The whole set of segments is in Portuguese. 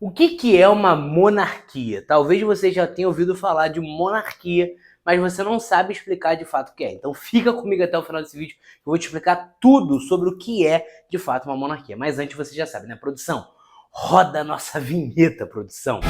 O que é uma monarquia? Talvez você já tenha ouvido falar de monarquia, mas você não sabe explicar de fato o que é. Então fica comigo até o final desse vídeo, que eu vou te explicar tudo sobre o que é de fato uma monarquia. Mas antes você já sabe, né, produção? Roda a nossa vinheta, produção.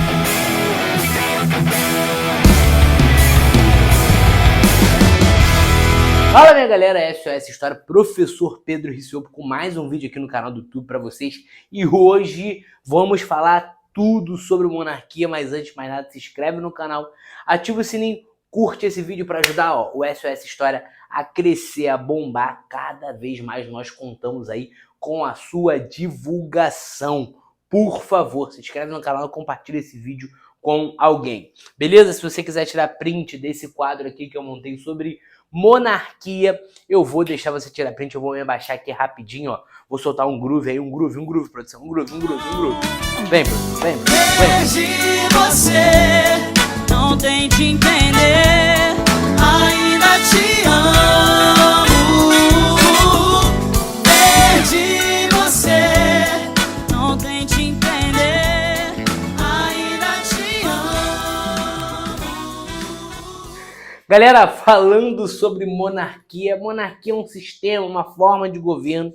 Fala minha galera, SOS História, professor Pedro Rissopo com mais um vídeo aqui no canal do YouTube para vocês. E hoje vamos falar tudo sobre monarquia, mas antes de mais nada, se inscreve no canal, ativa o sininho, curte esse vídeo para ajudar o SOS História a crescer, a bombar. Cada vez mais nós contamos aí com a sua divulgação. Por favor, se inscreve no canal e compartilha esse vídeo com alguém. Beleza? Se você quiser tirar print desse quadro aqui que eu montei sobre monarquia, eu vou deixar você tirar print, eu vou me abaixar aqui rapidinho, ó. Vou soltar um groove aí, um groove, produção, um groove. Vem, produção, vem. Perdi você, não tente entender, ainda te amo. Perdi você, não tente entender, ainda te amo. Galera, falando sobre monarquia, monarquia é um sistema, uma forma de governo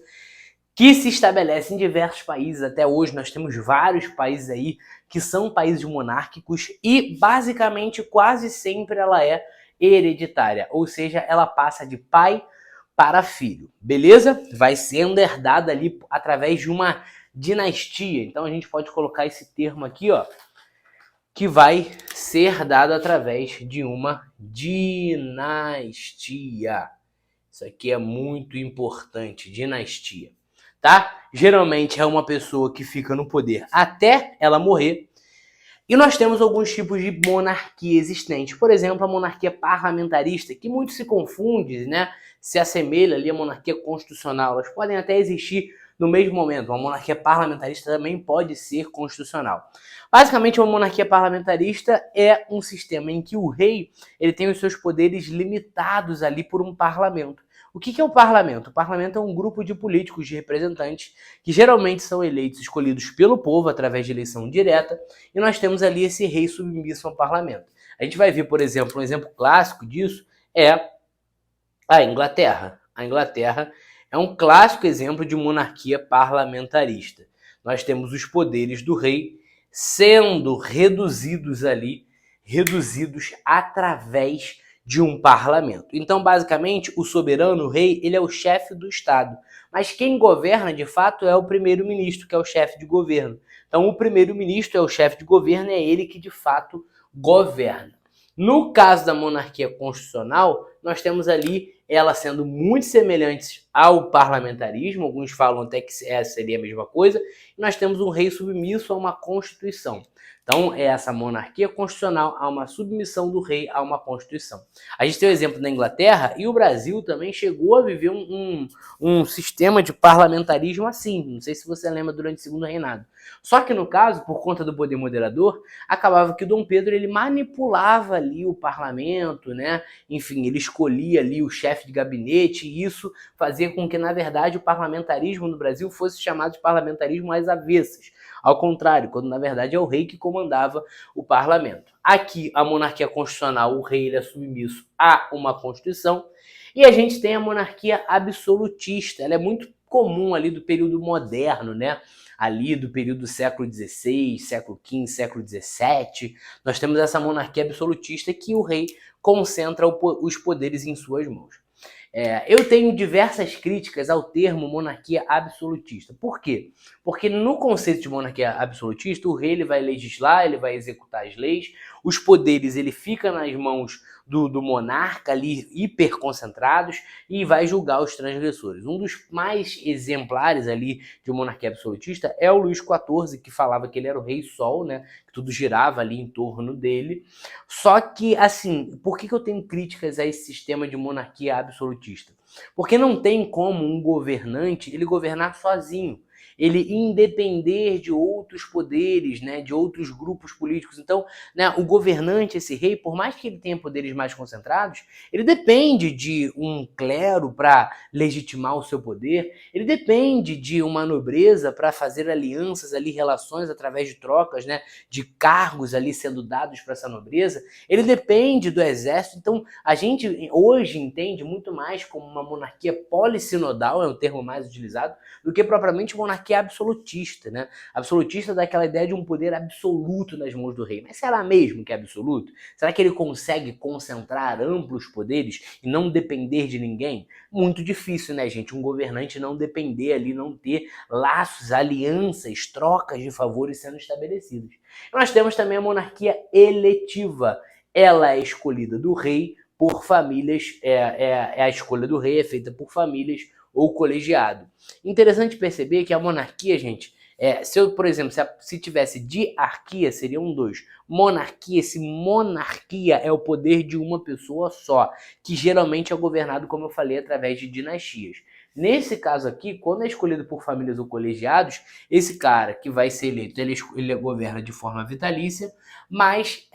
que se estabelece em diversos países. Até hoje nós temos vários países aí que são países monárquicos e basicamente quase sempre ela é hereditária, ou seja, ela passa de pai para filho, beleza? Vai sendo herdada ali através de uma dinastia. Então a gente pode colocar esse termo aqui, ó, que vai ser dado através de uma dinastia. Isso aqui é muito importante, dinastia, tá? Geralmente é uma pessoa que fica no poder até ela morrer. E nós temos alguns tipos de monarquia existentes. Por exemplo, a monarquia parlamentarista, que muito se confunde, né? Se assemelha ali à monarquia constitucional. Elas podem até existir no mesmo momento. Uma monarquia parlamentarista também pode ser constitucional. Basicamente, uma monarquia parlamentarista é um sistema em que o rei ele tem os seus poderes limitados ali por um parlamento. O que é o parlamento? O parlamento é um grupo de políticos, de representantes, que geralmente são eleitos, escolhidos pelo povo através de eleição direta, e nós temos ali esse rei submisso ao parlamento. A gente vai ver, por exemplo, um exemplo clássico disso é a Inglaterra. A Inglaterra é um clássico exemplo de monarquia parlamentarista. Nós temos os poderes do rei sendo reduzidos através de um parlamento. Então, basicamente, o soberano, o rei, ele é o chefe do Estado. Mas quem governa, de fato, é o primeiro-ministro, que é o chefe de governo. Então, o primeiro-ministro é o chefe de governo, é ele que, de fato, governa. No caso da monarquia constitucional, nós temos ali ela sendo muito semelhante ao parlamentarismo, alguns falam até que essa seria a mesma coisa, e nós temos um rei submisso a uma constituição. Então, é essa monarquia constitucional a uma submissão do rei a uma constituição. A gente tem o exemplo da Inglaterra e o Brasil também chegou a viver um sistema de parlamentarismo assim. Não sei se você lembra durante o Segundo Reinado. Só que no caso, por conta do poder moderador, acabava que o Dom Pedro ele manipulava ali o parlamento, né? Enfim, ele escolhia ali o chefe de gabinete e isso fazia com que, na verdade, o parlamentarismo no Brasil fosse chamado de parlamentarismo às avessas. Ao contrário, quando na verdade é o rei que comandava o parlamento. Aqui, a monarquia constitucional, o rei ele é submisso a uma constituição. E a gente tem a monarquia absolutista. Ela é muito comum ali do período moderno, né? Ali do período do século XVI, século XV, século XVII. Nós temos essa monarquia absolutista que o rei concentra os poderes em suas mãos. Eu tenho diversas críticas ao termo monarquia absolutista. Por quê? Porque no conceito de monarquia absolutista, o rei ele vai legislar, ele vai executar as leis, os poderes ele fica nas mãos do monarca ali hiperconcentrados e vai julgar os transgressores. Um dos mais exemplares ali de monarquia absolutista é o Luís XIV, que falava que ele era o rei sol, né? Que tudo girava ali em torno dele. Só que, assim, por que eu tenho críticas a esse sistema de monarquia absolutista? Porque não tem como um governante ele governar sozinho. ele independer de outros poderes, né, de outros grupos políticos. Então, né, o governante, esse rei, por mais que ele tenha poderes mais concentrados, ele depende de um clero para legitimar o seu poder, ele depende de uma nobreza para fazer alianças ali, relações através de trocas, né, de cargos ali sendo dados para essa nobreza, ele depende do exército. Então, a gente hoje entende muito mais como uma monarquia polissinodal, é o termo mais utilizado, do que propriamente monarquia absolutista, né? Absolutista dá aquela ideia de um poder absoluto nas mãos do rei. Mas será mesmo que é absoluto? Será que ele consegue concentrar amplos poderes e não depender de ninguém? Muito difícil, né, gente? Um governante não depender ali, não ter laços, alianças, trocas de favores sendo estabelecidos. Nós temos também a monarquia eletiva. Ela é escolhida do rei por famílias, a escolha do rei é feita por famílias ou colegiado. Interessante perceber que a monarquia, gente, se eu, por exemplo, se tivesse diarquia, seriam dois. Monarquia, esse monarquia é o poder de uma pessoa só, que geralmente é governado, como eu falei, através de dinastias. Nesse caso aqui, quando é escolhido por famílias ou colegiados, esse cara que vai ser eleito, ele governa de forma vitalícia, mas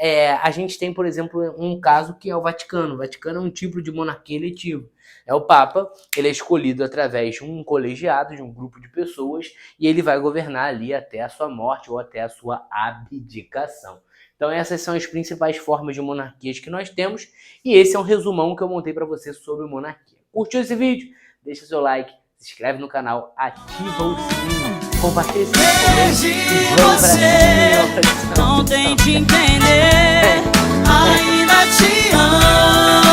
a gente tem, por exemplo, um caso que é o Vaticano. O Vaticano é um tipo de monarquia eletiva. O Papa, ele é escolhido através de um colegiado, de um grupo de pessoas, e ele vai governar ali até a sua morte ou até a sua abdicação. Então essas são as principais formas de monarquias que nós temos, e esse é um resumão que eu montei para você sobre monarquia. Curtiu esse vídeo? Deixa seu like, se inscreve no canal, ativa o sininho, compartilha esse vídeo e vamos pra cima. Não tente entender, ainda te amo.